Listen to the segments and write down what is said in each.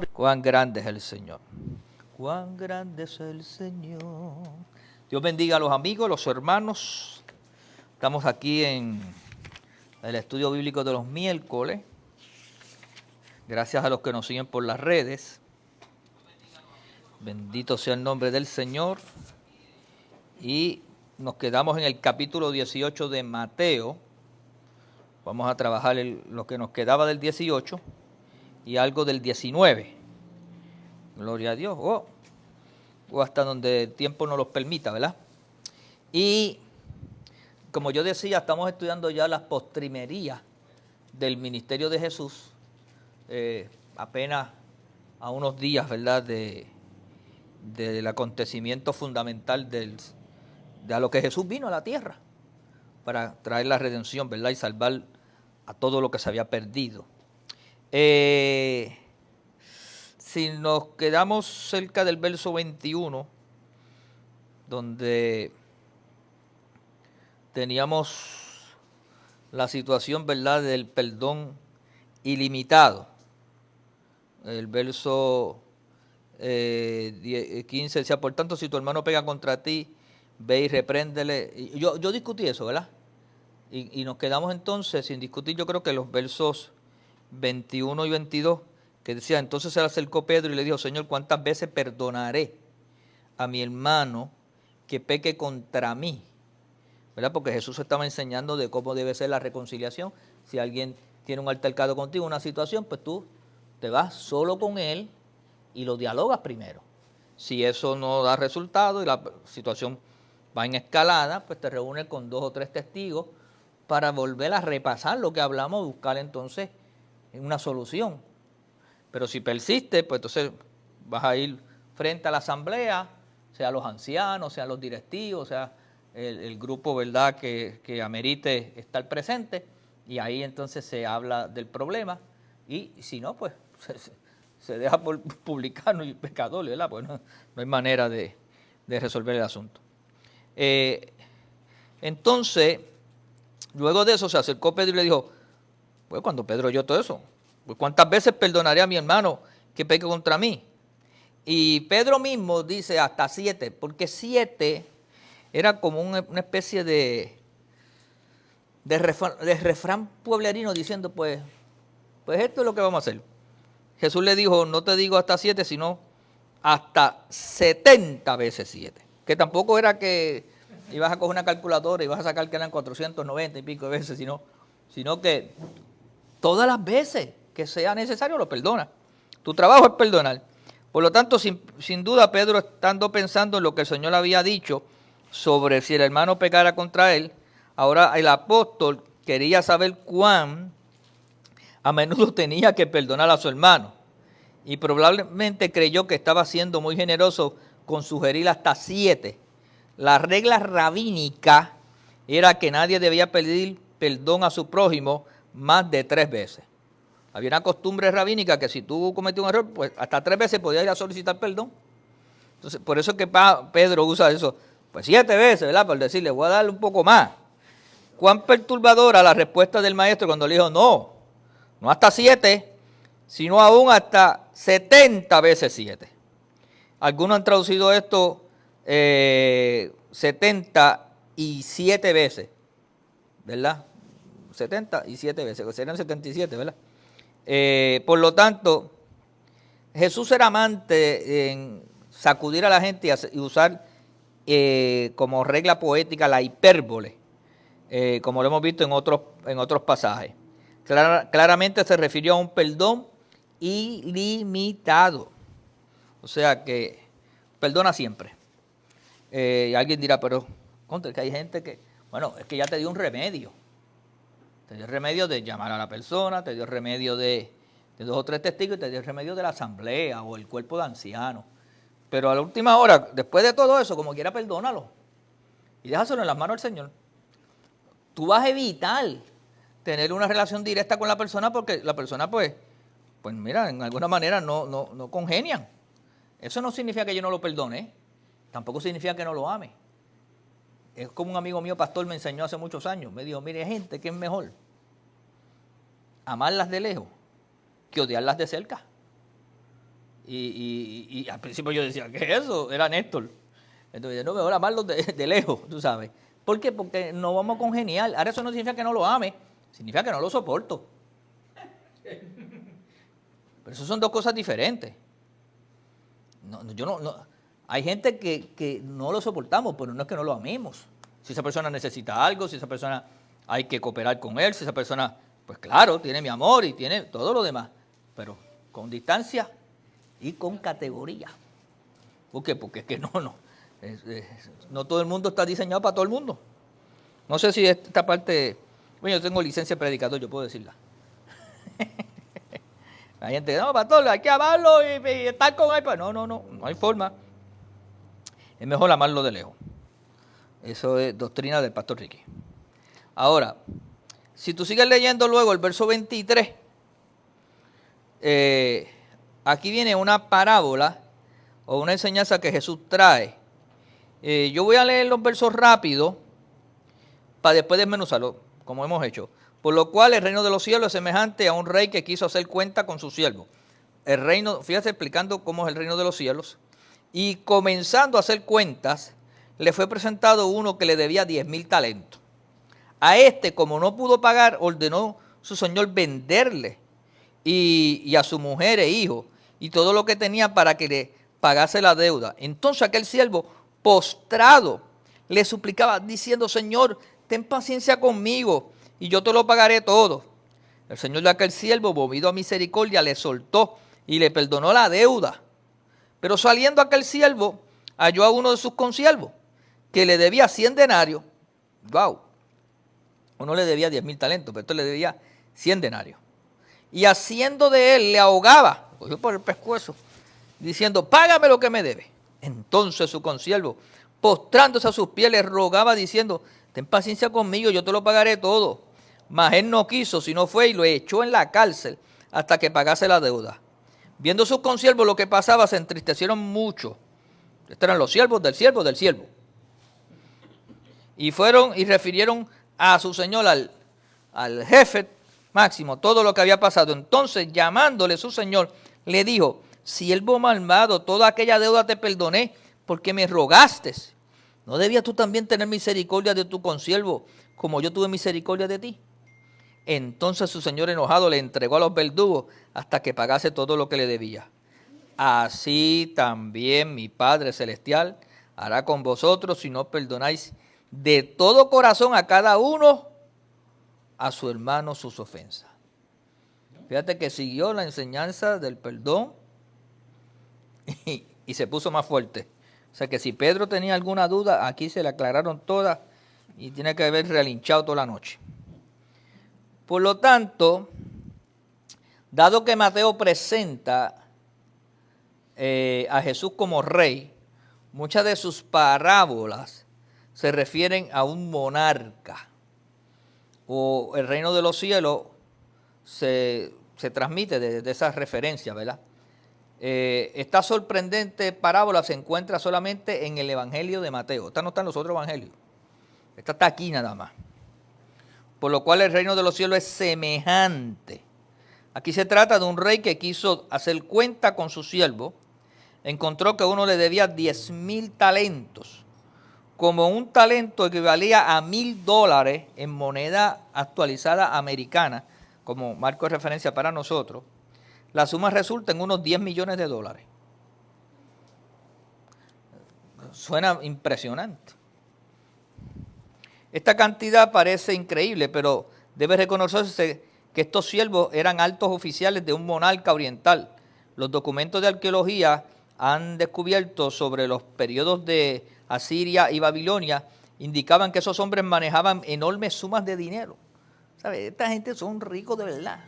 Cuán grande es el Señor. Cuán grande es el Señor. Dios bendiga a los amigos, los hermanos. Estamos aquí en el estudio bíblico de los miércoles. Gracias a los que nos siguen por las redes. Bendito sea el nombre del Señor. Y nos quedamos en el capítulo 18 de Mateo. Vamos a trabajar lo que nos quedaba del 18 y algo del 19. Gloria a Dios. O hasta donde el tiempo nos lo permita, ¿verdad? Y como yo decía, estamos estudiando ya las postrimerías del ministerio de Jesús. Apenas a unos días, ¿verdad?, del acontecimiento fundamental de a lo que Jesús vino a la tierra para traer la redención, ¿verdad?, y salvar a todo lo que se había perdido. Si nos quedamos cerca del verso 21, donde teníamos la situación, ¿verdad?, del perdón ilimitado. El verso 15 decía, por tanto, si tu hermano pega contra ti, ve y repréndele. Yo discutí eso, ¿verdad? Y nos quedamos entonces sin discutir, yo creo que los versos 21 y 22, que decía, entonces se le acercó Pedro y le dijo, Señor, ¿cuántas veces perdonaré a mi hermano que peque contra mí? ¿Verdad? Porque Jesús estaba enseñando de cómo debe ser la reconciliación. Si alguien tiene un altercado contigo, una situación, pues tú te vas solo con él y lo dialogas primero. Si eso no da resultado y la situación va en escalada, pues te reúnes con 2 o 3 testigos para volver a repasar lo que hablamos, buscar entonces una solución. Pero si persiste, pues entonces vas a ir frente a la asamblea, sea los ancianos, sea los directivos, sea el grupo, ¿verdad?, que amerite estar presente, y ahí entonces se habla del problema, y si no, pues se deja por publicano y pecador, ¿verdad? Pues no hay manera de resolver el asunto. Entonces, luego de eso se acercó Pedro y le dijo, pues cuando Pedro oyó todo eso, pues ¿cuántas veces perdonaré a mi hermano que peque contra mí? Y Pedro mismo dice hasta 7, porque 7 era como una especie de refrán pueblerino diciendo, pues esto es lo que vamos a hacer. Jesús le dijo, no te digo hasta 7, sino hasta 70 veces 7. Que tampoco era que ibas a coger una calculadora y vas a sacar que eran 490 y pico de veces, sino que todas las veces que sea necesario lo perdona. Tu trabajo es perdonar. Por lo tanto, sin duda, Pedro, estando pensando en lo que el Señor había dicho sobre si el hermano pecara contra él, ahora el apóstol quería saber cuán a menudo tenía que perdonar a su hermano. Y probablemente creyó que estaba siendo muy generoso con sugerir hasta 7. La regla rabínica era que nadie debía pedir perdón a su prójimo más de 3 veces. Había una costumbre rabínica que si tú cometías un error, pues hasta 3 veces podías ir a solicitar perdón. Entonces, por eso es que Pedro usa eso, pues 7 veces, ¿verdad? Por decirle, voy a darle un poco más. Cuán perturbadora la respuesta del maestro cuando le dijo, no hasta 7, sino aún hasta 70 veces 7. Algunos han traducido esto 77 veces, ¿verdad? 77 veces, serían 77, ¿verdad? Por lo tanto, Jesús era amante en sacudir a la gente y usar como regla poética la hipérbole, como lo hemos visto en otros pasajes. Claramente se refirió a un perdón ilimitado. O sea que perdona siempre. Y alguien dirá, pero contra que hay gente que, bueno, es que ya te dio un remedio. Te dio el remedio de llamar a la persona, te dio el remedio de 2 o 3 testigos y te dio el remedio de la asamblea o el cuerpo de ancianos. Pero a la última hora, después de todo eso, como quiera, perdónalo. Y déjaselo en las manos del Señor. Tú vas a evitar tener una relación directa con la persona porque la persona, pues mira, en alguna manera no congenian. Eso no significa que yo no lo perdone, tampoco significa que no lo ame. Es como un amigo mío, pastor, me enseñó hace muchos años. Me dijo, mire, gente, ¿qué es mejor? Amarlas de lejos que odiarlas de cerca. Y al principio yo decía, ¿qué es eso? Era Néstor. Entonces, no, mejor amarlo de lejos, tú sabes. ¿Por qué? Porque no vamos a congeniar. Ahora eso no significa que no lo ame, significa que no lo soporto. Pero eso son dos cosas diferentes. Hay gente que no lo soportamos, pero no es que no lo amemos. Si esa persona necesita algo, si esa persona hay que cooperar con él, si esa persona, pues claro, tiene mi amor y tiene todo lo demás, pero con distancia y con categoría. ¿Por qué? Porque es que no todo el mundo está diseñado para todo el mundo. No sé si esta parte, bueno, yo tengo licencia de predicador, yo puedo decirla. La gente, no, pastor, hay que amarlo y estar con él. Pues no hay forma. Es mejor amarlo de lejos. Eso es doctrina del pastor Ricky. Ahora, si tú sigues leyendo luego el verso 23, aquí viene una parábola o una enseñanza que Jesús trae. Yo voy a leer los versos rápido para después desmenuzarlo, como hemos hecho. Por lo cual el reino de los cielos es semejante a un rey que quiso hacer cuenta con su siervo. El reino, fíjate explicando cómo es el reino de los cielos. Y comenzando a hacer cuentas, le fue presentado uno que le debía 10,000 talentos. A este, como no pudo pagar, ordenó su señor venderle y a su mujer e hijo y todo lo que tenía para que le pagase la deuda. Entonces aquel siervo, postrado, le suplicaba diciendo, Señor, ten paciencia conmigo y yo te lo pagaré todo. El señor de aquel siervo, movido a misericordia, le soltó y le perdonó la deuda. Pero saliendo aquel siervo, halló a uno de sus consiervos que le debía 100 denarios. ¡Wow! Uno le debía 10,000 talentos, pero esto le debía 100 denarios. Y haciendo de él, le ahogaba, lo cogió por el pescuezo, diciendo, págame lo que me debe. Entonces su consiervo, postrándose a sus pies, le rogaba diciendo, ten paciencia conmigo, yo te lo pagaré todo. Mas él no quiso, sino fue y lo echó en la cárcel hasta que pagase la deuda. Viendo sus consiervos lo que pasaba, se entristecieron mucho. Estos eran los siervos del siervo del siervo. Y fueron y refirieron a su señor, al jefe máximo, todo lo que había pasado. Entonces, llamándole su señor, le dijo, siervo malvado, toda aquella deuda te perdoné, porque me rogaste. ¿No debías tú también tener misericordia de tu consiervo, como yo tuve misericordia de ti? Entonces su señor enojado le entregó a los verdugos hasta que pagase todo lo que le debía. Así también mi Padre Celestial hará con vosotros si no perdonáis de todo corazón a cada uno a su hermano sus ofensas. Fíjate que siguió la enseñanza del perdón y se puso más fuerte. O sea que si Pedro tenía alguna duda, aquí se le aclararon todas y tiene que haber relinchado toda la noche. Por lo tanto, dado que Mateo presenta a Jesús como rey, muchas de sus parábolas se refieren a un monarca. O el reino de los cielos se transmite de esas referencias, ¿verdad? Esta sorprendente parábola se encuentra solamente en el Evangelio de Mateo. Esta no está en los otros evangelios. Esta está aquí nada más. Por lo cual el reino de los cielos es semejante. Aquí se trata de un rey que quiso hacer cuenta con su siervo. Encontró que uno le debía 10,000 talentos. Como un talento equivalía a $1,000 en moneda actualizada americana, como marco de referencia para nosotros, la suma resulta en unos 10 millones de dólares. Suena impresionante. Esta cantidad parece increíble, pero debe reconocerse que estos siervos eran altos oficiales de un monarca oriental. Los documentos de arqueología han descubierto sobre los periodos de Asiria y Babilonia, indicaban que esos hombres manejaban enormes sumas de dinero. ¿Sabes? Esta gente son ricos de verdad.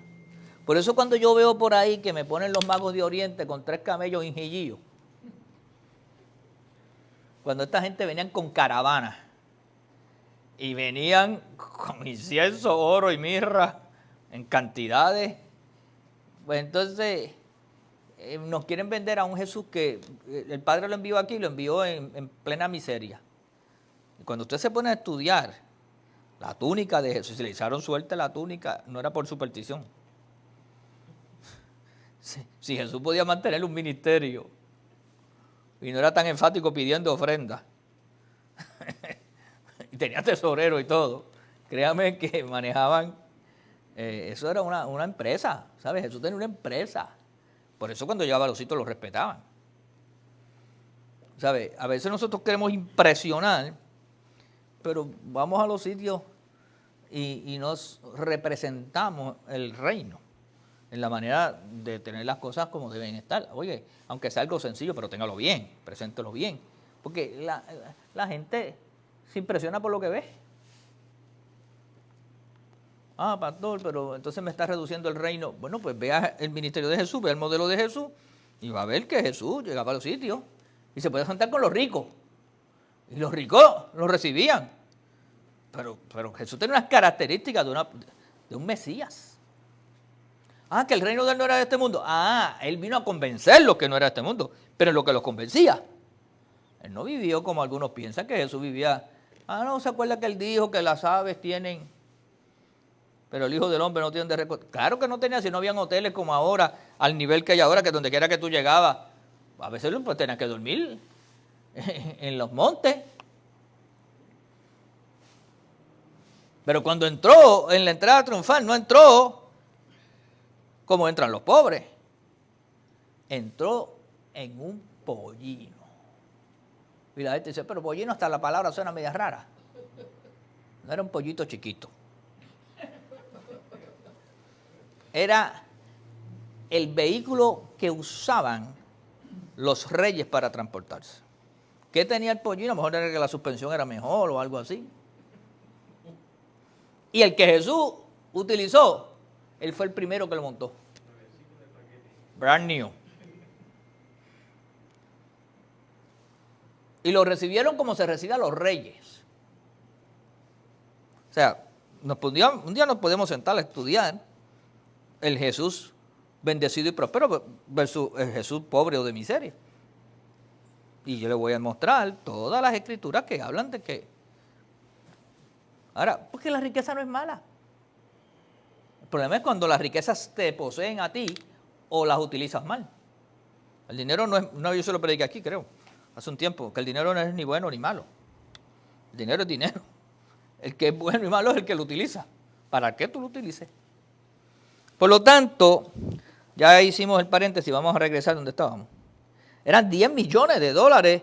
Por eso cuando yo veo por ahí que me ponen los magos de Oriente con 3 camellos injillillos, cuando esta gente venían con caravanas y venían con incienso, oro y mirra en cantidades, pues entonces nos quieren vender a un Jesús que el Padre lo envió aquí, lo envió en plena miseria. Y cuando usted se pone a estudiar la túnica de Jesús, si le echaron suerte la túnica, no era por superstición. Si Jesús podía mantener un ministerio y no era tan enfático pidiendo ofrendas, y tenía tesorero y todo, créame que manejaban, eso era una empresa, ¿sabes? Jesús tenía una empresa. Por eso cuando llegaba a los sitios lo respetaban. ¿Sabes? A veces nosotros queremos impresionar, pero vamos a los sitios y nos representamos el reino en la manera de tener las cosas como deben estar. Oye, aunque sea algo sencillo, pero téngalo bien, preséntelo bien. Porque la gente se impresiona por lo que ve. Ah, pastor, pero entonces me está reduciendo el reino. Bueno, pues vea el ministerio de Jesús, vea el modelo de Jesús y va a ver que Jesús llegaba a los sitios y se puede sentar con los ricos. Y los ricos los recibían. Pero Jesús tenía unas características de un Mesías. Ah, que el reino de él no era de este mundo. Ah, él vino a convencerlos que no era de este mundo, pero en lo que los convencía. Él no vivió como algunos piensan que Jesús vivía. Ah, no, ¿se acuerda que él dijo que las aves tienen, pero el Hijo del Hombre no tiene de recostar? Claro que no tenía, si no habían hoteles como ahora, al nivel que hay ahora, que donde quiera que tú llegabas, a veces pues tenías que dormir en los montes. Pero cuando entró en la entrada triunfal, no entró como entran los pobres. Entró en un pollino. Y la gente dice, pero pollino hasta la palabra suena media rara. No era un pollito chiquito. Era el vehículo que usaban los reyes para transportarse. ¿Qué tenía el pollino? A lo mejor era que la suspensión era mejor o algo así. Y el que Jesús utilizó, él fue el primero que lo montó. Brand new. Y lo recibieron como se recibe a los reyes. O sea, un día nos podemos sentar a estudiar el Jesús bendecido y próspero versus el Jesús pobre o de miseria. Y yo le voy a mostrar todas las escrituras que hablan de que... Ahora, porque la riqueza no es mala. El problema es cuando las riquezas te poseen a ti o las utilizas mal. El dinero no es, no, yo se lo prediqué aquí, creo, hace un tiempo, que el dinero no es ni bueno ni malo. El dinero es dinero. El que es bueno y malo es el que lo utiliza. ¿Para qué tú lo utilices? Por lo tanto, ya hicimos el paréntesis, vamos a regresar donde estábamos. Eran 10 millones de dólares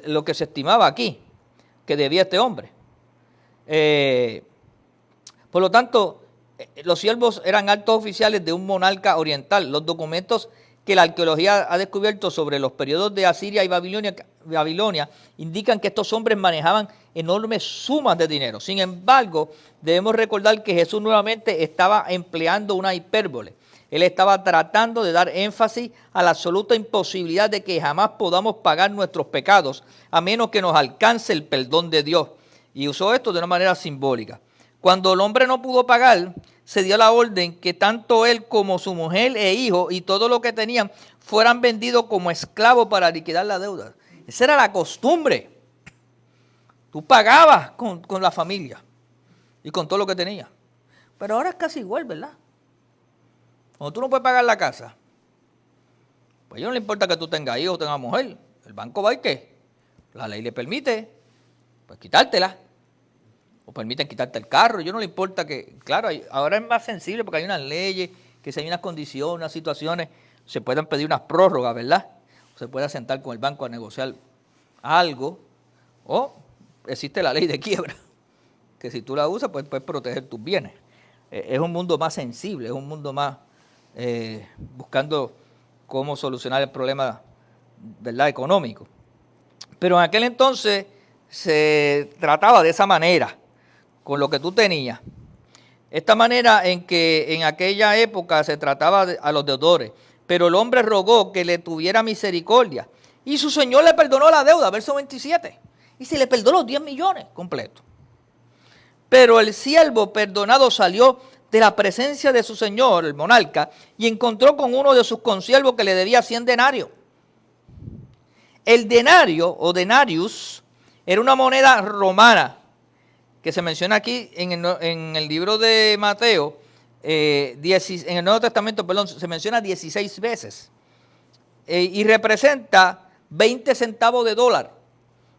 lo que se estimaba aquí, que debía este hombre. Por lo tanto, los siervos eran altos oficiales de un monarca oriental. Los documentos que la arqueología ha descubierto sobre los periodos de Asiria y Babilonia indican que estos hombres manejaban enormes sumas de dinero. Sin embargo, debemos recordar que Jesús nuevamente estaba empleando una hipérbole. Él estaba tratando de dar énfasis a la absoluta imposibilidad de que jamás podamos pagar nuestros pecados a menos que nos alcance el perdón de Dios. Y usó esto de una manera simbólica. Cuando el hombre no pudo pagar, se dio la orden que tanto él como su mujer e hijo y todo lo que tenían fueran vendidos como esclavos para liquidar la deuda. Esa era la costumbre. Tú pagabas con la familia y con todo lo que tenías. Pero ahora es casi igual, ¿verdad? Cuando tú no puedes pagar la casa, pues no le importa que tú tengas hijos o tengas mujer. El banco va y ¿qué? La ley le permite, pues quitártela. O permiten quitarte el carro. Yo no le importa que, claro, ahora es más sensible porque hay unas leyes, que si hay unas condiciones, unas situaciones, se pueden pedir unas prórrogas, ¿verdad? O se puede sentar con el banco a negociar algo. O existe la ley de quiebra, que si tú la usas, pues puedes proteger tus bienes. Es un mundo más sensible, es un mundo más buscando cómo solucionar el problema, ¿verdad?, económico. Pero en aquel entonces se trataba de esa manera, con lo que tú tenías. Esta manera en que en aquella época se trataba a los deudores. Pero el hombre rogó que le tuviera misericordia. Y su señor le perdonó la deuda, verso 27. Y se le perdonó los 10 millones completos. Pero el siervo perdonado salió de la presencia de su señor, el monarca, y encontró con uno de sus consiervos que le debía 100 denarios. El denario o denarius era una moneda romana que se menciona aquí en el libro de Mateo, En el Nuevo Testamento, perdón, se menciona 16 veces. Y representa 20 centavos de dólar.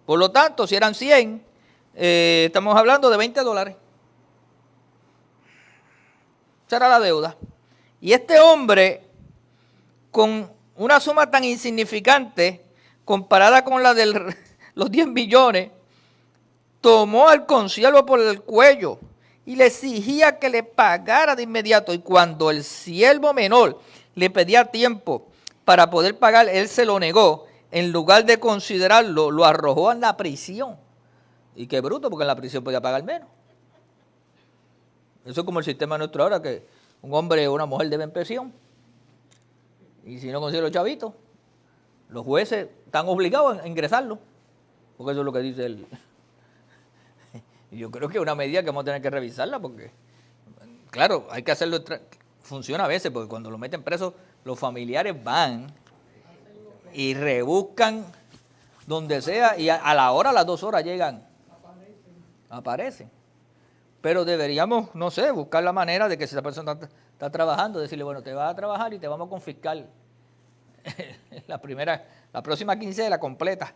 Por lo tanto, si eran 100, estamos hablando de $20. Esa era la deuda. Y este hombre, con una suma tan insignificante comparada con la de los 10 millones, tomó al consiervo por el cuello y le exigía que le pagara de inmediato. Y cuando el siervo menor le pedía tiempo para poder pagar, él se lo negó. En lugar de considerarlo, lo arrojó en la prisión. Y qué bruto, porque en la prisión podía pagar menos. Eso es como el sistema nuestro ahora, que un hombre o una mujer deben prisión. Y si no consigue los chavitos, los jueces están obligados a ingresarlo. Porque eso es lo que dice el... Y yo creo que es una medida que vamos a tener que revisarla, porque, claro, hay que hacerlo. Funciona a veces, porque cuando lo meten preso, los familiares van y rebuscan donde sea, y a la hora, a las 2 horas llegan. Aparecen. Pero deberíamos, no sé, buscar la manera de que si esa persona está trabajando, decirle, bueno, te vas a trabajar y te vamos a confiscar la próxima quincena completa,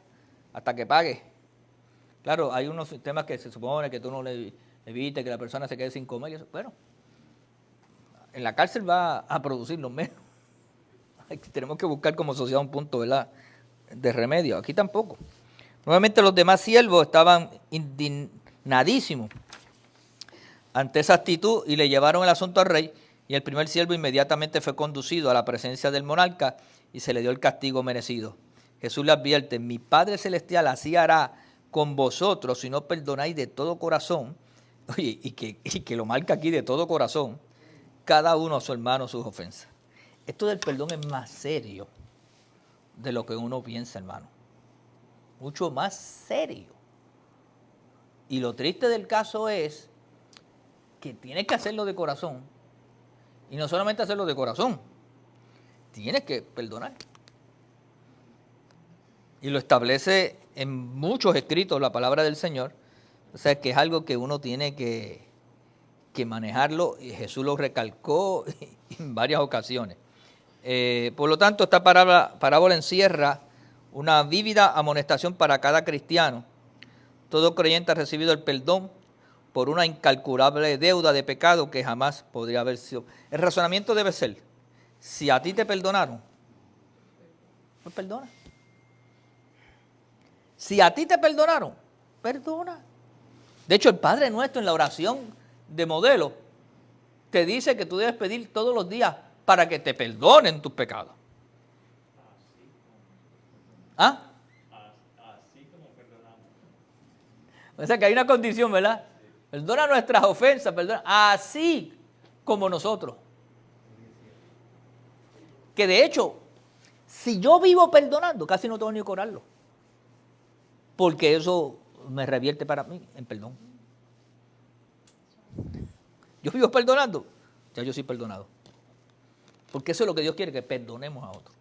hasta que pague. Claro, hay unos sistemas que se supone que tú no le evites que la persona se quede sin comer y eso. Bueno, en la cárcel va a producir lo menos. Tenemos que buscar como sociedad un punto, ¿verdad?, de remedio. Aquí tampoco. Nuevamente los demás siervos estaban indignadísimos ante esa actitud y le llevaron el asunto al rey, y el primer siervo inmediatamente fue conducido a la presencia del monarca y se le dio el castigo merecido. Jesús le advierte, mi Padre Celestial así hará con vosotros si no perdonáis de todo corazón. Oye, y que lo marca aquí, de todo corazón, cada uno a su hermano sus ofensas. Esto del perdón es más serio de lo que uno piensa, hermano. Mucho más serio. Y lo triste del caso es que tienes que hacerlo de corazón. Y no solamente hacerlo de corazón, tienes que perdonar. Y lo establece en muchos escritos la palabra del Señor. O sea, que es algo que uno tiene que manejarlo, y Jesús lo recalcó en varias ocasiones. Por lo tanto, esta parábola encierra una vívida amonestación para cada cristiano. Todo creyente ha recibido el perdón por una incalculable deuda de pecado que jamás podría haber sido. El razonamiento debe ser, si a ti te perdonaron, pues perdona. Si a ti te perdonaron, perdona. De hecho, el Padre Nuestro en la oración de modelo te dice que tú debes pedir todos los días para que te perdonen tus pecados. ¿Ah? Así como perdonamos. O sea que hay una condición, ¿verdad? Perdona nuestras ofensas, perdona, así como nosotros. Que de hecho, si yo vivo perdonando, casi no tengo ni que orarlo. Porque eso me revierte para mí en perdón. Yo vivo perdonando, ya yo soy perdonado. Porque eso es lo que Dios quiere, que perdonemos a otros.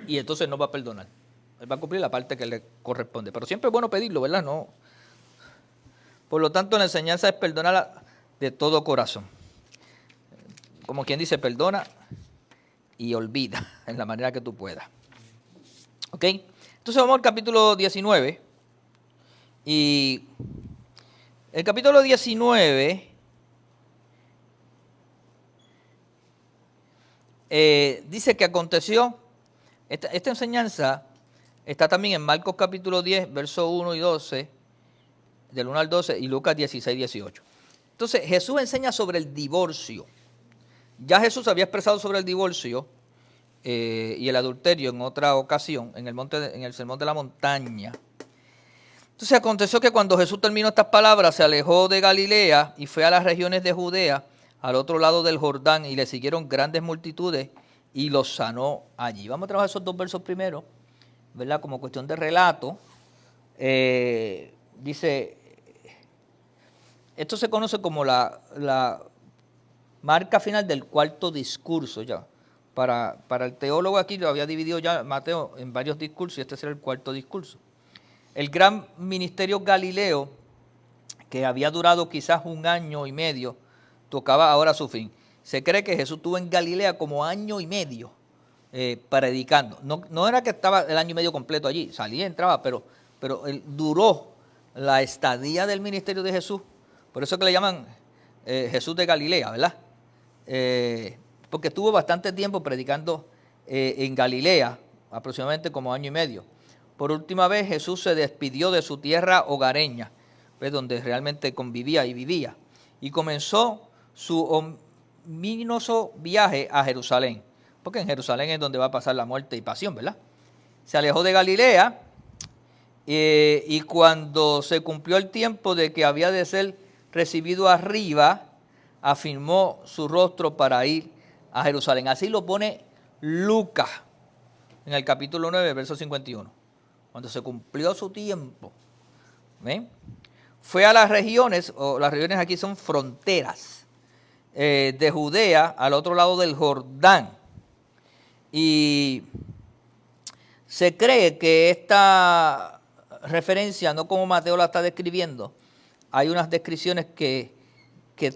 Y entonces no va a perdonar. Él va a cumplir la parte que le corresponde. Pero siempre es bueno pedirlo, ¿verdad? No. Por lo tanto, la enseñanza es perdonar de todo corazón. Como quien dice, perdona y olvida en la manera que tú puedas. ¿Ok? Entonces vamos al capítulo 19. Y el capítulo 19 dice que aconteció, esta enseñanza está también en Marcos capítulo 10, versos 1 y 12, del 1 al 12, y Lucas 16, 18. Entonces Jesús enseña sobre el divorcio. Ya Jesús había expresado sobre el divorcio y el adulterio en otra ocasión, en el Sermón de la Montaña. Entonces aconteció que cuando Jesús terminó estas palabras, se alejó de Galilea y fue a las regiones de Judea, al otro lado del Jordán, y le siguieron grandes multitudes y los sanó allí. Vamos a trabajar esos dos versos primero, ¿verdad? Como cuestión de relato. Dice, esto se conoce como la marca final del cuarto discurso ya. Para el teólogo aquí lo había dividido ya Mateo en varios discursos, y este será el cuarto discurso. El gran ministerio galileo, que había durado quizás 1 año y medio, tocaba ahora su fin. se cree que Jesús estuvo en Galilea como año y medio predicando. No era que estaba el año y medio completo allí, salía, entraba, pero él duró la estadía del ministerio de Jesús. Por eso que le llaman Jesús de Galilea, ¿verdad? Porque estuvo bastante tiempo predicando en Galilea, aproximadamente como año y medio. Por última vez Jesús se despidió de su tierra hogareña, ¿ves? Donde realmente convivía y vivía, y comenzó su ominoso viaje a Jerusalén, porque en Jerusalén es donde va a pasar la muerte y pasión, ¿verdad? Se alejó de Galilea y cuando se cumplió el tiempo de que había de ser recibido arriba, afirmó su rostro para ir a Jerusalén. Así lo pone Lucas en el capítulo 9, verso 51. Cuando se cumplió su tiempo, ¿ven? Fue a las regiones, o las regiones aquí son fronteras, de Judea al otro lado del Jordán. Y se cree que esta referencia, no como Mateo la está describiendo, hay unas descripciones que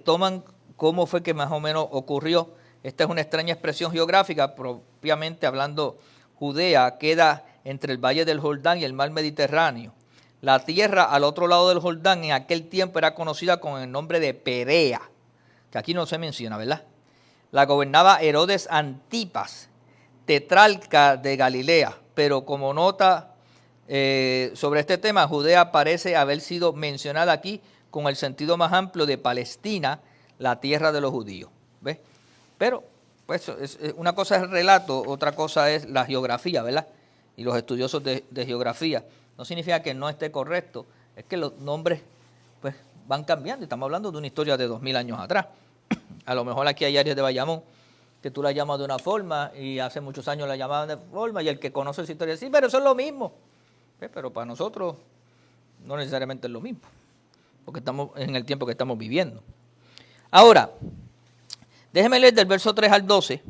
toman cómo fue que más o menos ocurrió. Esta es una extraña expresión geográfica, propiamente hablando, Judea queda entre el valle del Jordán y el mar Mediterráneo. La tierra al otro lado del Jordán en aquel tiempo era conocida con el nombre de Perea, que aquí no se menciona, ¿verdad? La gobernaba Herodes Antipas, tetrarca de Galilea, pero como nota sobre este tema, Judea parece haber sido mencionada aquí con el sentido más amplio de Palestina, la tierra de los judíos, ¿ves? Pero pues una cosa es el relato, otra cosa es la geografía, ¿verdad? Y los estudiosos de geografía. No significa que no esté correcto, es que los nombres pues van cambiando. Estamos hablando de una historia de 2000 años atrás. A lo mejor aquí hay áreas de Bayamón que tú la llamas de una forma y hace muchos años la llamaban de forma y el que conoce esa historia dice, sí, pero eso es lo mismo. Pero para nosotros no necesariamente es lo mismo, porque estamos en el tiempo que estamos viviendo. Ahora, déjeme leer del verso 3 al 12,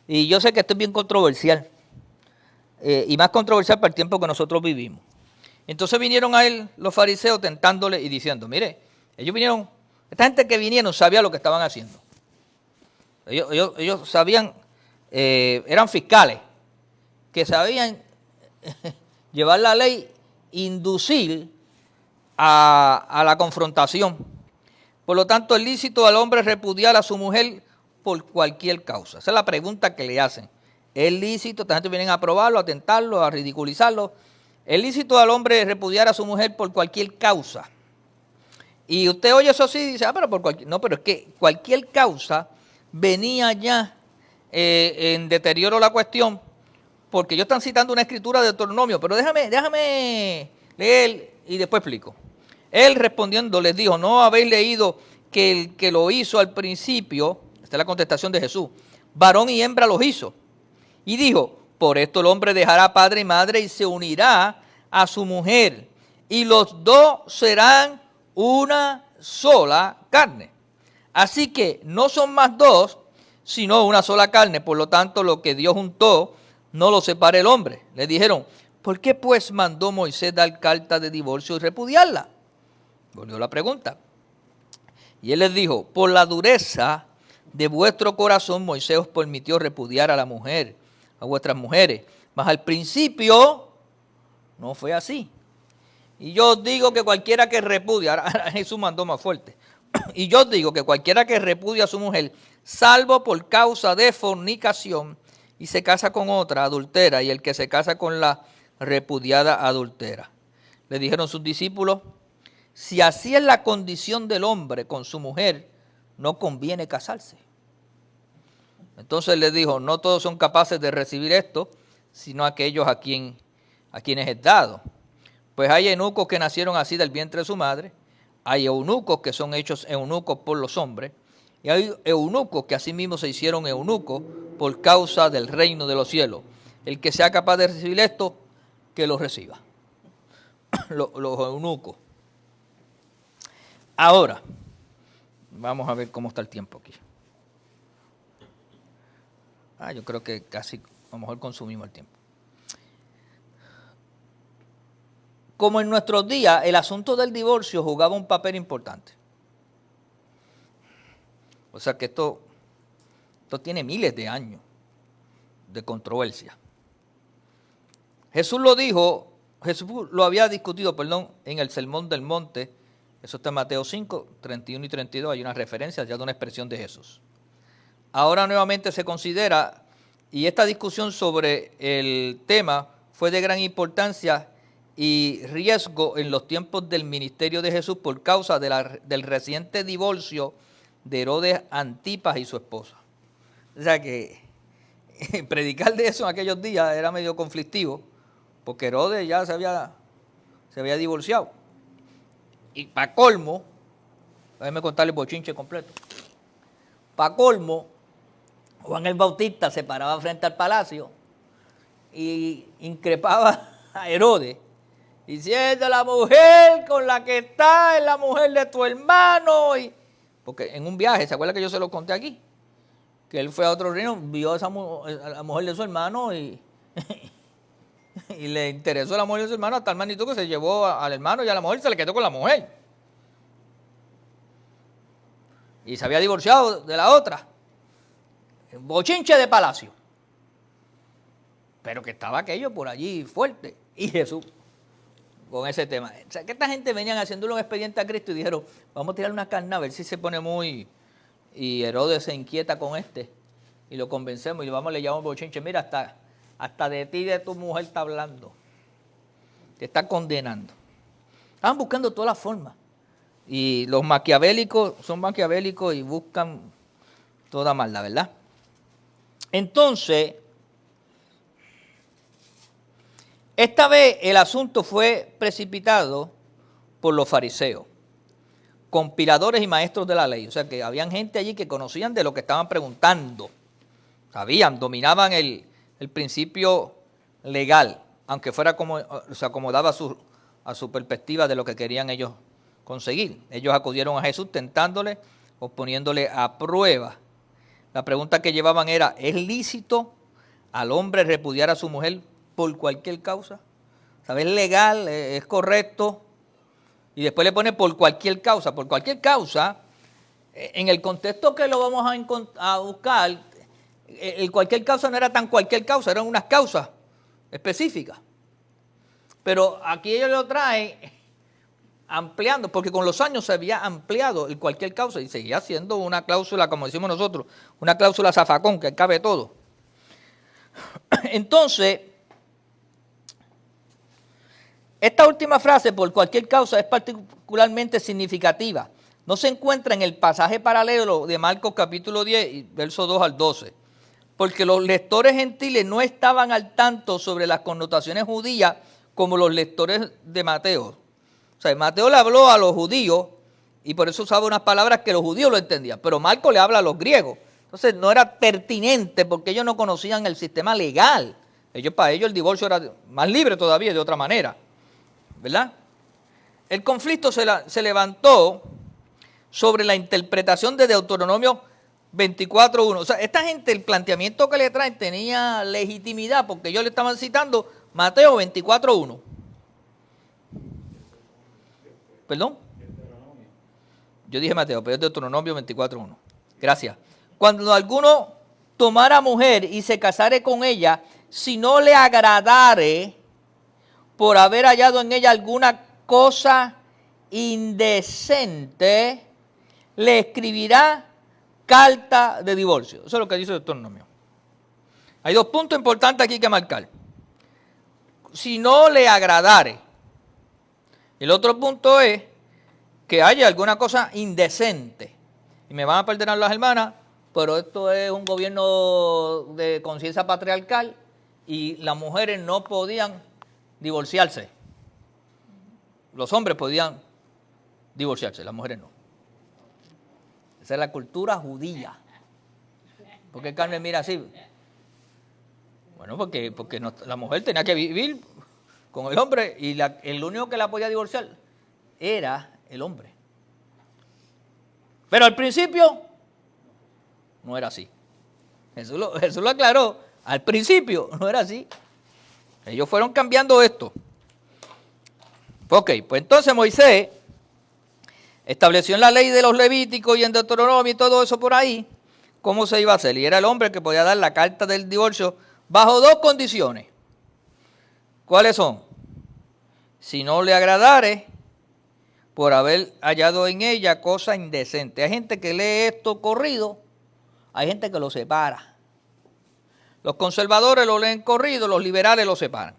y yo sé que esto es bien controversial, y más controversial para el tiempo que nosotros vivimos. Entonces vinieron a él los fariseos tentándole y diciendo, mire, ellos vinieron, esta gente que vinieron sabía lo que estaban haciendo. Ellos sabían, eran fiscales, que sabían llevar la ley, inducir a la confrontación. Por lo tanto, es lícito al hombre repudiar a su mujer por cualquier causa. Esa es la pregunta que le hacen. ¿Es lícito? Esta gente vienen a probarlo, a tentarlo, a ridiculizarlo. ¿Es lícito al hombre repudiar a su mujer por cualquier causa? Y usted oye eso así y dice, pero por cualquier... No, pero es que cualquier causa venía ya en deterioro la cuestión, porque ellos están citando una escritura de Deuteronomio, pero déjame leer y después explico. Él respondiendo les dijo, ¿no habéis leído que el que lo hizo al principio, esta es la contestación de Jesús, varón y hembra los hizo? Y dijo, por esto el hombre dejará padre y madre y se unirá a su mujer, y los dos serán una sola carne. Así que no son más dos, sino una sola carne. Por lo tanto, lo que Dios juntó, no lo separe el hombre. Le dijeron, ¿por qué pues mandó Moisés dar carta de divorcio y repudiarla? Volvió la pregunta. Y él les dijo, por la dureza de vuestro corazón, Moisés os permitió repudiar a la mujer, a vuestras mujeres. Mas al principio no fue así. Y yo os digo que cualquiera que repudia, ahora Jesús mandó más fuerte. Y yo os digo que cualquiera que repudia a su mujer, salvo por causa de fornicación, y se casa con otra, adultera, y el que se casa con la repudiada adultera. Le dijeron sus discípulos, si así es la condición del hombre con su mujer, no conviene casarse. Entonces les dijo, no todos son capaces de recibir esto, sino aquellos a quienes es dado. Pues hay eunucos que nacieron así del vientre de su madre, hay eunucos que son hechos eunucos por los hombres, y hay eunucos que asimismo se hicieron eunucos por causa del reino de los cielos. El que sea capaz de recibir esto, que lo reciba. Los eunucos. Ahora, vamos a ver cómo está el tiempo aquí. Yo creo que casi, a lo mejor consumimos el tiempo. Como en nuestros días, el asunto del divorcio jugaba un papel importante. O sea que esto tiene miles de años de controversia. Jesús lo había discutido, en el Sermón del Monte. Eso está en Mateo 5, 31 y 32. Hay una referencia ya de una expresión de Jesús. Ahora nuevamente se considera, y esta discusión sobre el tema fue de gran importancia y riesgo en los tiempos del ministerio de Jesús por causa del reciente divorcio de Herodes Antipas y su esposa. O sea que predicar de eso en aquellos días era medio conflictivo, porque Herodes ya se había divorciado. Y para colmo, déjenme contarle el bochinche completo. Para colmo, Juan el Bautista se paraba frente al palacio y increpaba a Herodes, diciendo: la mujer con la que está es la mujer de tu hermano. Porque en un viaje, ¿se acuerda que yo se lo conté aquí? Que él fue a otro reino, vio a la mujer de su hermano y le interesó la mujer de su hermano hasta el manito que se llevó al hermano y a la mujer se le quedó con la mujer. Y se había divorciado de la otra. Bochinche de palacio. Pero que estaba aquello por allí fuerte. Y Jesús con ese tema. O sea, que esta gente venían haciéndole un expediente a Cristo y dijeron: vamos a tirar una carne a ver si se pone muy... Y Herodes se inquieta con y lo convencemos y le llamamos bochinche. Mira, hasta de ti y de tu mujer está hablando. Te está condenando. Estaban buscando todas las formas. Y los maquiavélicos son maquiavélicos y buscan toda maldad, ¿verdad? Entonces, esta vez el asunto fue precipitado por los fariseos, compiladores y maestros de la ley. O sea que habían gente allí que conocían de lo que estaban preguntando. Sabían, dominaban el principio legal, aunque fuera como se acomodaba a su perspectiva de lo que querían ellos conseguir. Ellos acudieron a Jesús tentándole o poniéndole a prueba. La pregunta que llevaban era: ¿es lícito al hombre repudiar a su mujer por cualquier causa? ¿Sabes? ¿Es legal? ¿Es correcto? Y después le pone por cualquier causa. Por cualquier causa, en el contexto que lo vamos a buscar, el cualquier causa no era tan cualquier causa, eran unas causas específicas. Pero aquí ellos lo traen ampliando, porque con los años se había ampliado el cualquier causa y seguía siendo una cláusula, como decimos nosotros, una cláusula zafacón que cabe todo. Entonces, esta última frase, por cualquier causa, es particularmente significativa. No se encuentra en el pasaje paralelo de Marcos capítulo 10, versos 2 al 12, porque los lectores gentiles no estaban al tanto sobre las connotaciones judías como los lectores de Mateo. O sea, Mateo le habló a los judíos y por eso usaba unas palabras que los judíos lo entendían, pero Marcos le habla a los griegos. Entonces no era pertinente porque ellos no conocían el sistema legal. Para ellos el divorcio era más libre todavía, de otra manera, ¿verdad? El conflicto se levantó sobre la interpretación de Deuteronomio 24.1. O sea, esta gente, el planteamiento que le traen tenía legitimidad porque ellos le estaban citando Mateo 24.1. ¿Perdón? Yo dije Mateo, pero es Deuteronomio 24.1. Gracias. Cuando alguno tomara mujer y se casare con ella, si no le agradare por haber hallado en ella alguna cosa indecente, le escribirá carta de divorcio. Eso es lo que dice Deuteronomio. Hay dos puntos importantes aquí que marcar. Si no le agradare. El otro punto es que haya alguna cosa indecente. Y me van a perdonar las hermanas, pero esto es un gobierno de conciencia patriarcal y las mujeres no podían divorciarse. Los hombres podían divorciarse, las mujeres no. Esa es la cultura judía. ¿Por qué Carmen mira así? Bueno, porque la mujer tenía que vivir con el hombre y el único que la podía divorciar era el hombre. Pero al principio no era así. Jesús lo aclaró. Al principio no era así. Ellos fueron cambiando esto. Ok, pues entonces Moisés estableció en la ley de los Levíticos y en Deuteronomio y todo eso por ahí, cómo se iba a hacer. Y era el hombre que podía dar la carta del divorcio bajo dos condiciones. ¿Cuáles son? Si no le agradare por haber hallado en ella cosa indecente. Hay gente que lee esto corrido, hay gente que lo separa. Los conservadores lo leen corrido, los liberales lo separan.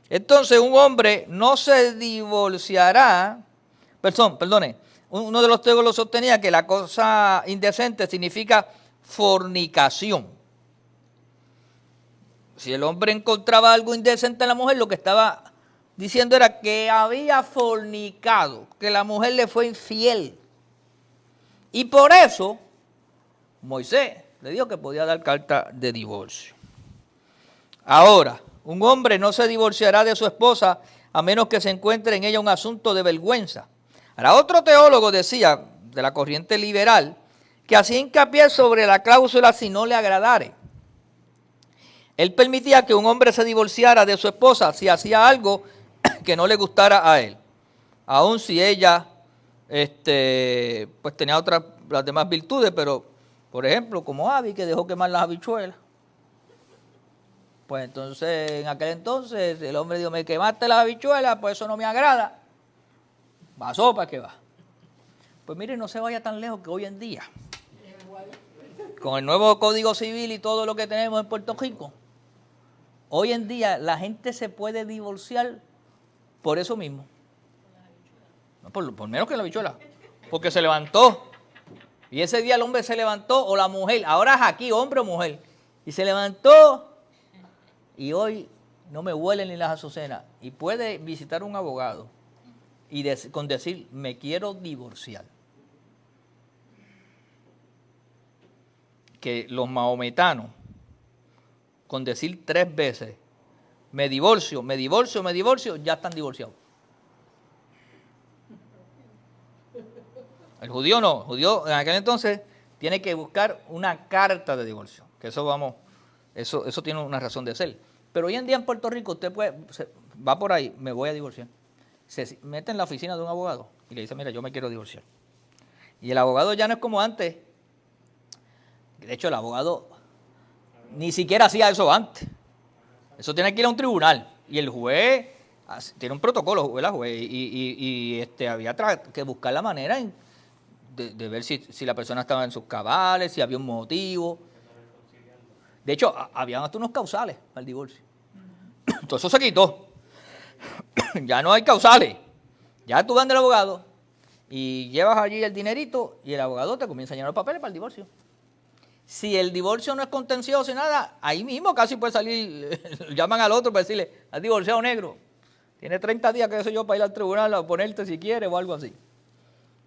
Entonces un hombre no se divorciará, perdone, uno de los teólogos sostenía que la cosa indecente significa fornicación. Si el hombre encontraba algo indecente en la mujer, lo que estaba diciendo era que había fornicado, que la mujer le fue infiel. Y por eso Moisés le dijo que podía dar carta de divorcio. Ahora, un hombre no se divorciará de su esposa a menos que se encuentre en ella un asunto de vergüenza. Ahora, otro teólogo decía, de la corriente liberal, que hacía hincapié sobre la cláusula si no le agradare. Él permitía que un hombre se divorciara de su esposa si hacía algo que no le gustara a él, aun si ella pues tenía las demás virtudes, pero por ejemplo como Abby, que dejó quemar las habichuelas. Pues entonces en aquel entonces el hombre dijo, me quemaste las habichuelas, pues eso no me agrada, va sopa que va. Pues mire, no se vaya tan lejos, que hoy en día con el nuevo Código Civil y todo lo que tenemos en Puerto Rico, hoy en día la gente se puede divorciar por eso mismo. No, por menos que la habichuela. Porque se levantó. Y ese día el hombre se levantó, o la mujer, ahora es aquí, hombre o mujer. Y se levantó, y hoy no me huelen ni las azucenas. Y puede visitar un abogado y con decir, me quiero divorciar. Que los mahometanos, con decir 3 veces, me divorcio, ya están divorciados. El judío no, el judío en aquel entonces tiene que buscar una carta de divorcio, que eso tiene una razón de ser. Pero hoy en día en Puerto Rico usted va por ahí, me voy a divorciar. Se mete en la oficina de un abogado y le dice, mira, yo me quiero divorciar. Y el abogado ya no es como antes. De hecho, el abogado ni siquiera hacía eso antes. Eso tiene que ir a un tribunal. Y el juez tiene un protocolo, ¿verdad, juez? Y había que buscar la manera de ver si la persona estaba en sus cabales, si había un motivo. De hecho, habían hasta unos causales para el divorcio. Todo eso se quitó. Ya no hay causales. Ya tú vas del abogado y llevas allí el dinerito y el abogado te comienza a llenar los papeles para el divorcio. Si el divorcio no es contencioso y nada, ahí mismo casi puede salir, llaman al otro para decirle, has divorciado, negro, tiene 30 días, qué sé yo, para ir al tribunal a ponerte si quiere o algo así.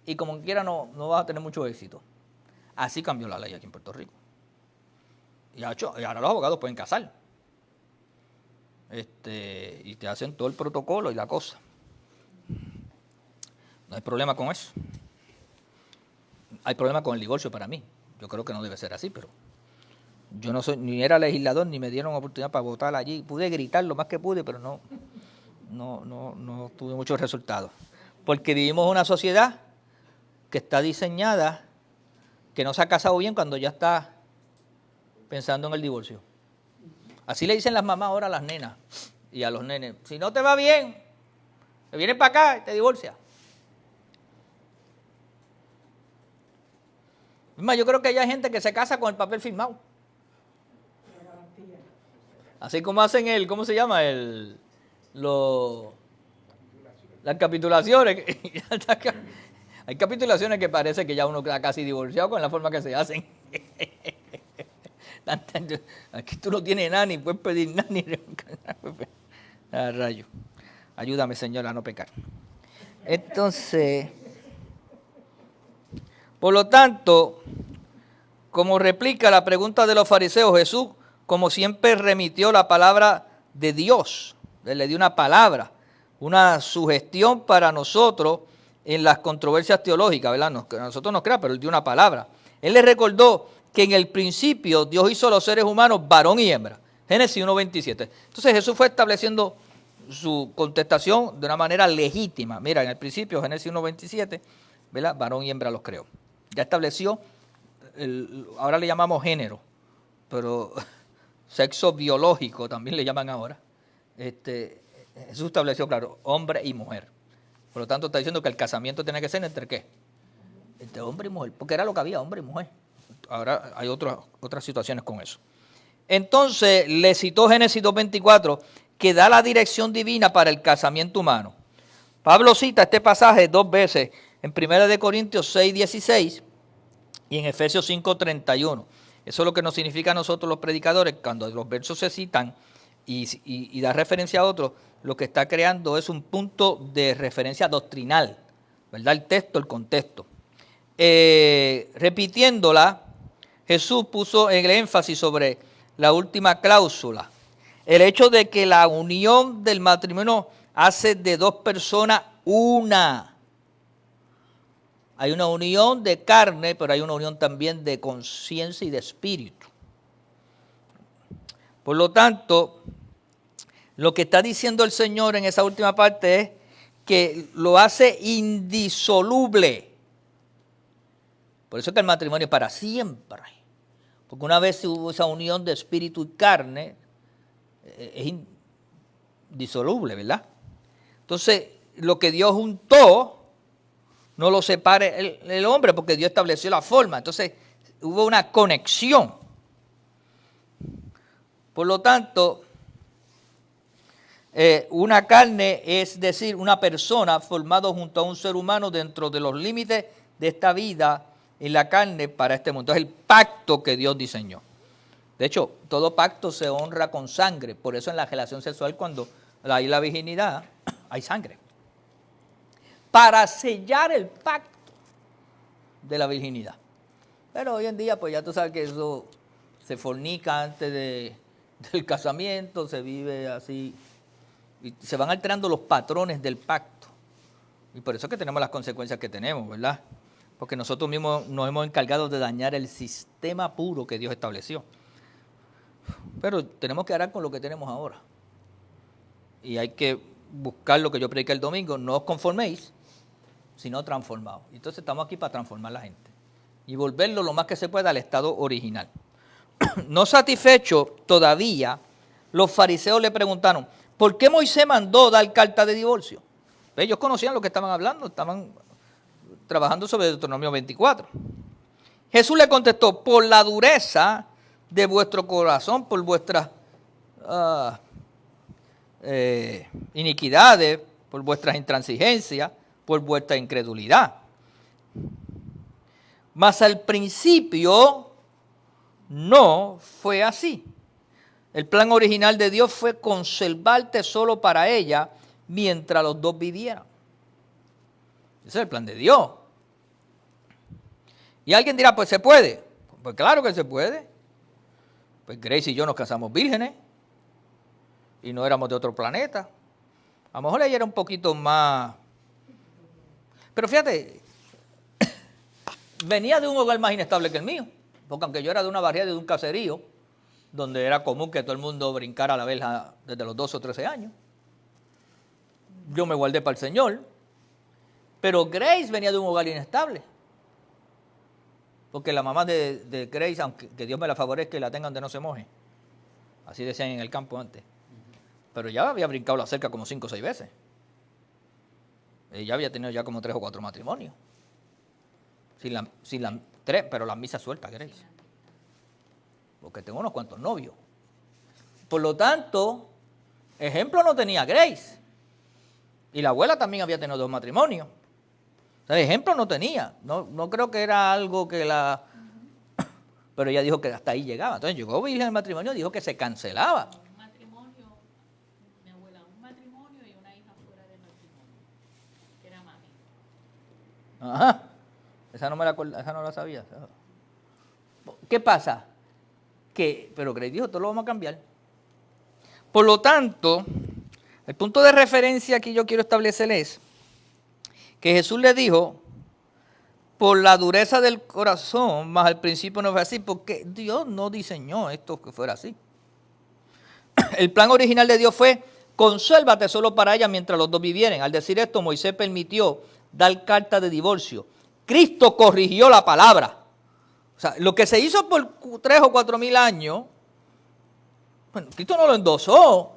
Y como quiera no vas a tener mucho éxito. Así cambió la ley aquí en Puerto Rico. Y ahora los abogados pueden casar. Y te hacen todo el protocolo y la cosa. No hay problema con eso. Hay problema con el divorcio para mí. Yo creo que no debe ser así, pero yo no soy, ni era legislador, ni me dieron oportunidad para votar allí. Pude gritar lo más que pude, pero no tuve muchos resultados. Porque vivimos una sociedad que está diseñada, que no se ha casado bien cuando ya está pensando en el divorcio. Así le dicen las mamás ahora a las nenas y a los nenes. Si no te va bien, te vienes para acá y te divorcias. Es más, yo creo que hay gente que se casa con el papel firmado. Así como hacen ¿cómo se llama? Las capitulaciones. Hay capitulaciones que parece que ya uno queda casi divorciado con la forma que se hacen. Aquí tú no tienes nada, ni puedes pedir nada, ni... rayo. Ayúdame, Señor, a no pecar. Entonces... Por lo tanto, como replica la pregunta de los fariseos, Jesús, como siempre, remitió la palabra de Dios. Él le dio una palabra, una sugestión para nosotros en las controversias teológicas, ¿verdad? No, que a nosotros nos crea, pero él dio una palabra. Él le recordó que en el principio Dios hizo a los seres humanos varón y hembra. Génesis 1:27. Entonces Jesús fue estableciendo su contestación de una manera legítima. Mira, en el principio, Génesis 1:27, ¿verdad? Varón y hembra los creó. Ya estableció, ahora le llamamos género, pero sexo biológico también le llaman ahora. Jesús estableció, claro, hombre y mujer. Por lo tanto, está diciendo que el casamiento tiene que ser entre ¿qué? Entre hombre y mujer, porque era lo que había, hombre y mujer. Ahora hay otras situaciones con eso. Entonces, le citó Génesis 2:24, que da la dirección divina para el casamiento humano. Pablo cita este pasaje 2 veces, en 1 Corintios 6:16 y en Efesios 5:31. Eso es lo que nos significa a nosotros los predicadores, cuando los versos se citan y da referencia a otros, lo que está creando es un punto de referencia doctrinal, ¿verdad? El texto, el contexto. Repitiéndola, Jesús puso el énfasis sobre la última cláusula, el hecho de que la unión del matrimonio hace de dos personas una. Hay una unión de carne, pero hay una unión también de conciencia y de espíritu. Por lo tanto, lo que está diciendo el Señor en esa última parte es que lo hace indisoluble. Por eso es que el matrimonio es para siempre. Porque una vez hubo esa unión de espíritu y carne, es indisoluble, ¿verdad? Entonces, lo que Dios juntó, no lo separe el hombre, porque Dios estableció la forma. Entonces, hubo una conexión. Por lo tanto, una carne es decir, una persona formada junto a un ser humano dentro de los límites de esta vida en la carne para este mundo. Es el pacto que Dios diseñó. De hecho, todo pacto se honra con sangre. Por eso en la relación sexual, cuando hay la virginidad, hay sangre. Para sellar el pacto de la virginidad. Pero hoy en día, pues ya tú sabes que eso se fornica antes del casamiento, se vive así, y se van alterando los patrones del pacto. Y por eso es que tenemos las consecuencias que tenemos, ¿verdad? Porque nosotros mismos nos hemos encargado de dañar el sistema puro que Dios estableció. Pero tenemos que arar con lo que tenemos ahora. Y hay que buscar lo que yo prediqué el domingo, no os conforméis, sino transformados. Entonces estamos aquí para transformar a la gente y volverlo lo más que se pueda al estado original. No satisfecho todavía, los fariseos le preguntaron, ¿por qué Moisés mandó dar carta de divorcio? Ellos conocían lo que estaban hablando, estaban trabajando sobre Deuteronomio 24. Jesús le contestó, por la dureza de vuestro corazón, por vuestras iniquidades, por vuestras intransigencias, por vuestra incredulidad. Mas al principio no fue así. El plan original de Dios fue conservarte solo para ella mientras los dos vivieran. Ese es el plan de Dios. Y alguien dirá, pues se puede. Pues claro que se puede. Pues Grace y yo nos casamos vírgenes y no éramos de otro planeta. A lo mejor ella era un poquito más... Pero fíjate, venía de un hogar más inestable que el mío, porque aunque yo era de una barriada de un caserío, donde era común que todo el mundo brincara a la verja desde los 12 o 13 años, yo me guardé para el Señor, pero Grace venía de un hogar inestable, porque la mamá de Grace, aunque que Dios me la favorezca y la tenga donde no se moje, así decían en el campo antes, pero ya había brincado la cerca como 5 o 6 veces. Ella había tenido ya como 3 o 4 matrimonios. Sin la 3, pero las misas sueltas, Grace. Porque tengo unos cuantos novios. Por lo tanto, ejemplo no tenía Grace. Y la abuela también había tenido 2 matrimonios. O sea, ejemplo no tenía. No creo que era algo que la... Pero ella dijo que hasta ahí llegaba. Entonces llegó virgen el matrimonio y dijo que se cancelaba. Un matrimonio, mi abuela, un matrimonio y una hija fuera del matrimonio, que era mami. Ajá. Esa no la sabía. ¿Qué pasa? Pero Grace dijo, todo lo vamos a cambiar. Por lo tanto, el punto de referencia que yo quiero establecer es que Jesús le dijo, por la dureza del corazón, más al principio no fue así, porque Dios no diseñó esto que fuera así. El plan original de Dios fue, consérvate solo para ella mientras los dos vivieren. Al decir esto, Moisés permitió dar carta de divorcio, Cristo corrigió la palabra. O sea, lo que se hizo por 3 o 4 mil años, bueno, Cristo no lo endosó.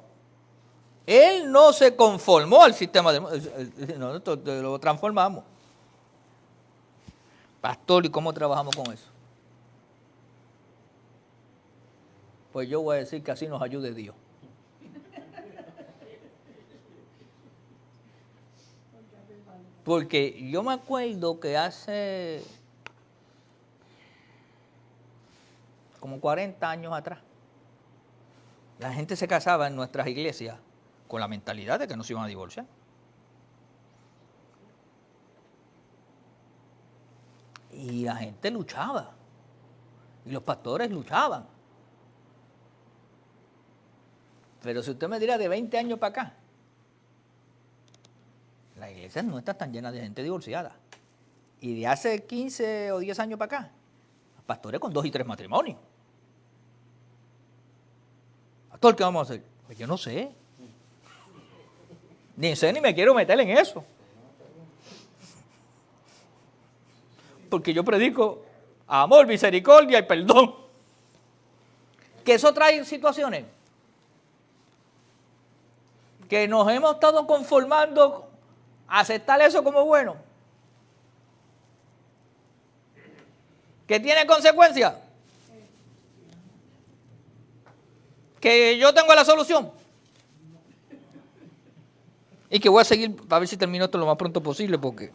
Él no se conformó al sistema nosotros lo transformamos. Pastor, ¿y cómo trabajamos con eso? Pues yo voy a decir que así nos ayude Dios. Porque yo me acuerdo que hace como 40 años atrás, la gente se casaba en nuestras iglesias con la mentalidad de que no se iban a divorciar. Y la gente luchaba. Y los pastores luchaban. Pero si usted me dirá de 20 años para acá, las iglesias no están tan llenas de gente divorciada. Y de hace 15 o 10 años para acá, pastores con 2 y 3 matrimonios. ¿Pastor, qué vamos a hacer? Pues yo no sé. Ni sé ni me quiero meter en eso. Porque yo predico amor, misericordia y perdón. ¿Que eso trae situaciones? Que nos hemos estado conformando a aceptar eso como bueno. ¿Que tiene consecuencias? ¿Que yo tengo la solución? Y que voy a seguir para ver si termino esto lo más pronto posible porque...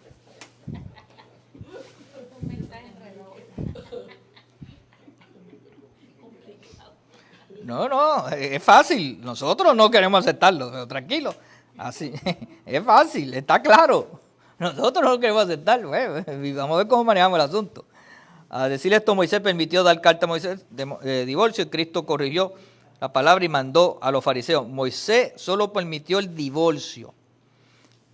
No, es fácil. Nosotros no queremos aceptarlo, pero tranquilo. Así, es fácil, está claro. Nosotros no queremos aceptarlo. Vamos a ver cómo manejamos el asunto. A decirle esto, Moisés permitió dar carta a Moisés de divorcio y Cristo corrigió la palabra y mandó a los fariseos. Moisés solo permitió el divorcio.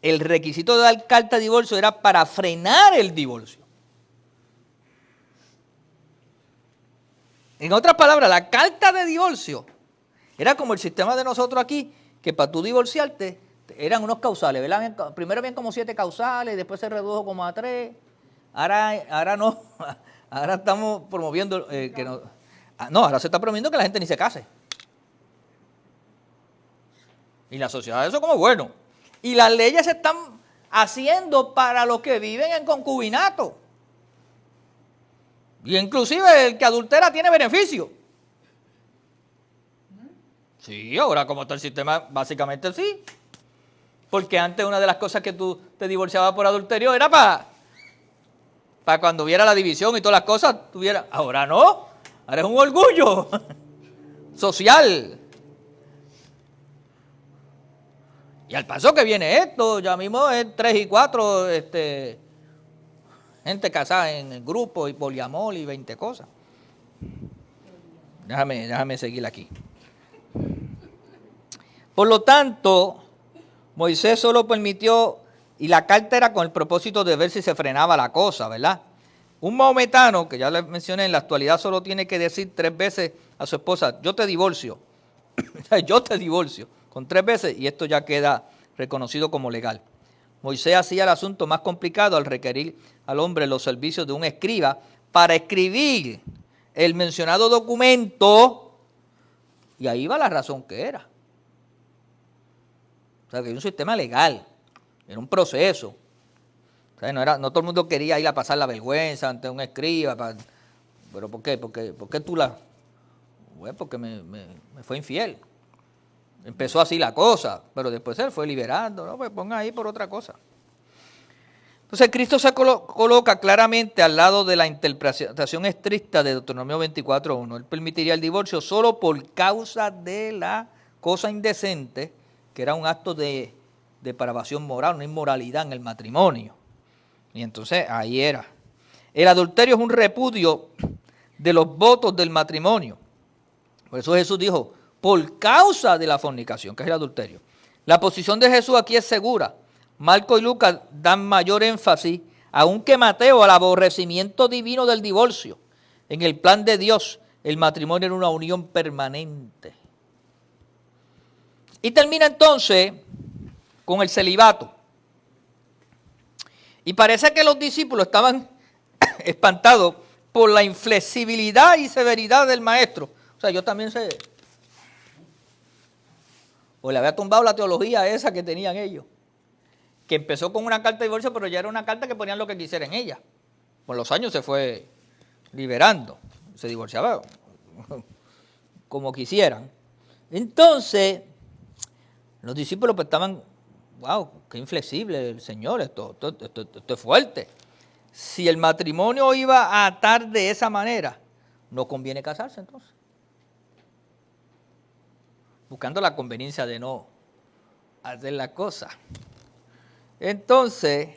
El requisito de dar carta de divorcio era para frenar el divorcio. En otras palabras, la carta de divorcio era como el sistema de nosotros aquí, que para tú divorciarte eran unos causales, ¿verdad? Primero habían como 7 causales, después se redujo como a 3. Ahora no, ahora estamos promoviendo que no. No, ahora se está promoviendo que la gente ni se case. Y la sociedad eso como bueno. Y las leyes se están haciendo para los que viven en concubinato. Y inclusive el que adultera tiene beneficio. Sí, ahora como está el sistema, básicamente sí. Porque antes una de las cosas que tú te divorciabas por adulterio era para cuando hubiera la división y todas las cosas, tuviera. Ahora no, ahora es un orgullo social. Y al paso que viene esto, ya mismo es 3 y 4, gente casada en grupo y poliamor y 20 cosas. Déjame seguir aquí. Por lo tanto, Moisés solo permitió, y la carta era con el propósito de ver si se frenaba la cosa, ¿verdad? Un maometano, que ya les mencioné, en la actualidad solo tiene que decir 3 veces a su esposa, yo te divorcio, yo te divorcio, con 3 veces, y esto ya queda reconocido como legal. Moisés hacía el asunto más complicado al requerir al hombre los servicios de un escriba para escribir el mencionado documento, y ahí va la razón que era. O sea, que era un sistema legal, era un proceso. O sea, no todo el mundo quería ir a pasar la vergüenza ante un escriba. ¿Pero por qué? ¿Por qué tú la...? Bueno, porque me fue infiel. Empezó así la cosa, pero después él fue liberando. No, pues ponga ahí por otra cosa. Entonces Cristo se coloca claramente al lado de la interpretación estricta de Deuteronomio 24:1. Él permitiría el divorcio solo por causa de la cosa indecente, que era un acto de depravación moral, una inmoralidad en el matrimonio. Y entonces ahí era. El adulterio es un repudio de los votos del matrimonio. Por eso Jesús dijo, por causa de la fornicación, que es el adulterio. La posición de Jesús aquí es segura. Marco y Lucas dan mayor énfasis, aunque Mateo, al aborrecimiento divino del divorcio. En el plan de Dios, el matrimonio era una unión permanente. Y termina entonces con el celibato. Y parece que los discípulos estaban espantados por la inflexibilidad y severidad del maestro. O sea, yo también sé. O le había tumbado la teología esa que tenían ellos. Que empezó con una carta de divorcio, pero ya era una carta que ponían lo que quisieran en ella. Con los años se fue liberando. Se divorciaba como quisieran. Entonces, los discípulos pues estaban, wow, qué inflexible el Señor, esto es fuerte. Si el matrimonio iba a atar de esa manera, no conviene casarse entonces. Buscando la conveniencia de no hacer la cosa. Entonces,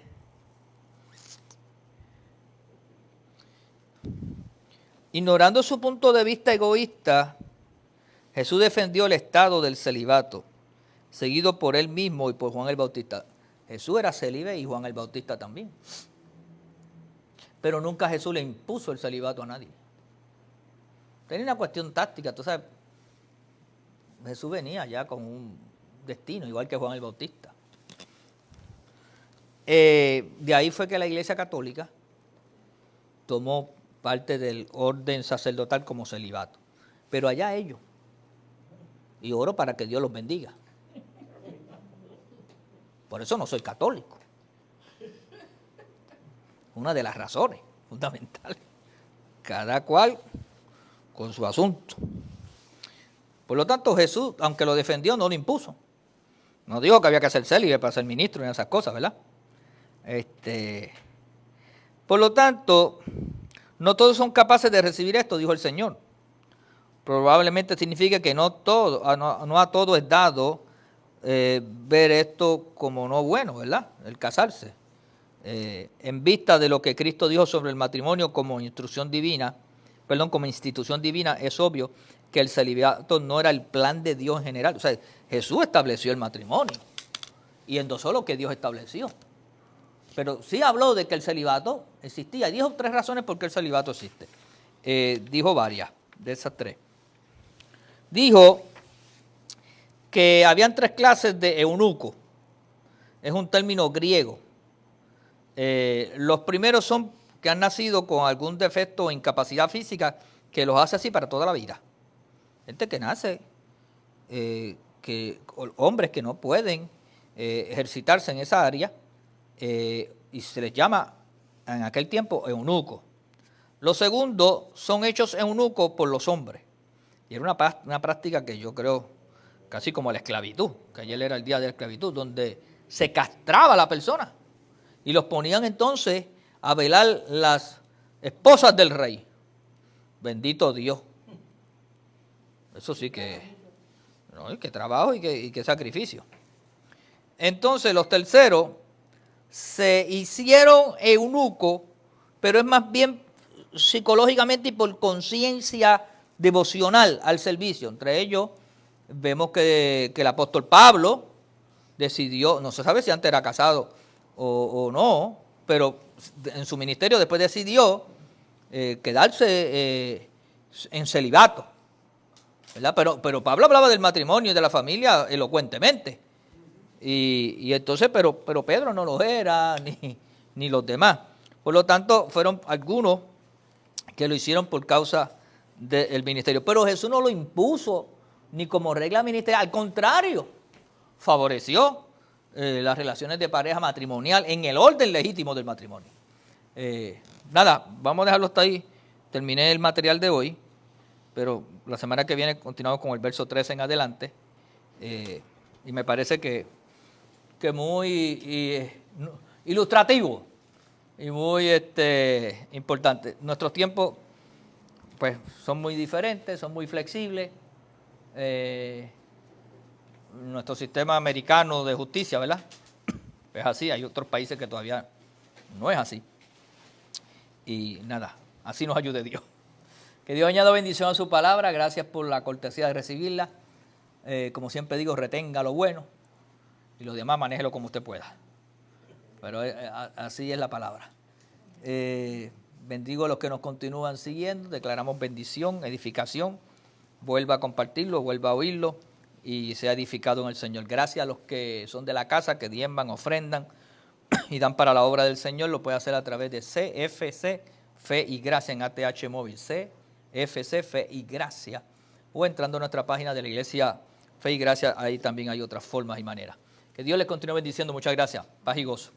ignorando su punto de vista egoísta, Jesús defendió el estado del celibato, seguido por él mismo y por Juan el Bautista. Jesús era célibe y Juan el Bautista también. Pero nunca Jesús le impuso el celibato a nadie. Tenía una cuestión táctica, tú sabes. Jesús venía ya con un destino, igual que Juan el Bautista. De ahí fue que la Iglesia Católica tomó parte del orden sacerdotal como celibato. Pero allá ellos. Y oro para que Dios los bendiga. Por eso no soy católico. Una de las razones fundamentales. Cada cual con su asunto. Por lo tanto, Jesús, aunque lo defendió, no lo impuso. No dijo que había que ser célibe para ser ministro y esas cosas, ¿verdad? Por lo tanto, no todos son capaces de recibir esto, dijo el Señor. Probablemente significa que no a todo es dado ver esto como no bueno, ¿verdad? El casarse. En vista de lo que Cristo dijo sobre el matrimonio como institución divina, es obvio que el celibato no era el plan de Dios en general. O sea, Jesús estableció el matrimonio y endosó lo que Dios estableció. Pero sí habló de que el celibato existía. Y dijo 3 razones por qué el celibato existe. Dijo varias de esas 3. Dijo que habían 3 clases de eunuco. Es un término griego. Los primeros son que han nacido con algún defecto o incapacidad física que los hace así para toda la vida. Gente que nace, hombres que no pueden ejercitarse en esa área, y se les llama en aquel tiempo eunucos. Los segundos son hechos eunucos por los hombres. Y era una práctica que yo creo casi como la esclavitud, que ayer era el día de la esclavitud, donde se castraba a la persona y los ponían entonces a velar las esposas del rey. Bendito Dios. Eso sí que, ¿no? Que trabajo y que sacrificio. Entonces los terceros se hicieron eunucos, pero es más bien psicológicamente y por conciencia devocional al servicio. Entre ellos vemos que el apóstol Pablo decidió, no se sabe si antes era casado o no, pero en su ministerio después decidió quedarse en celibato, ¿verdad? Pero Pablo hablaba del matrimonio y de la familia elocuentemente. Y entonces, pero Pedro no lo era, ni los demás. Por lo tanto, fueron algunos que lo hicieron por causa del ministerio. Pero Jesús no lo impuso ni como regla ministerial. Al contrario, favoreció las relaciones de pareja matrimonial en el orden legítimo del matrimonio. Nada, vamos a dejarlo hasta ahí. Terminé el material de hoy, pero la semana que viene continuamos con el verso 13 en adelante. Y me parece que muy ilustrativo y muy importante. Nuestros tiempos pues son muy diferentes, son muy flexibles. Nuestro sistema americano de justicia, ¿verdad? Es así, hay otros países que todavía no es así. Y nada, así nos ayude Dios. Que Dios añada bendición a su palabra, gracias por la cortesía de recibirla. Como siempre digo, retenga lo bueno y lo demás manéjelo como usted pueda. Pero así es la palabra. Bendigo a los que nos continúan siguiendo, declaramos bendición, edificación. Vuelva a compartirlo, vuelva a oírlo y sea edificado en el Señor. Gracias a los que son de la casa, que diezman, ofrendan y dan para la obra del Señor, lo puede hacer a través de CFC Fe y Gracia en ATH Móvil, CFC Fe y Gracia, o entrando a nuestra página de la Iglesia Fe y Gracia, ahí también hay otras formas y maneras. Que Dios les continúe bendiciendo. Muchas gracias. Paz y gozo.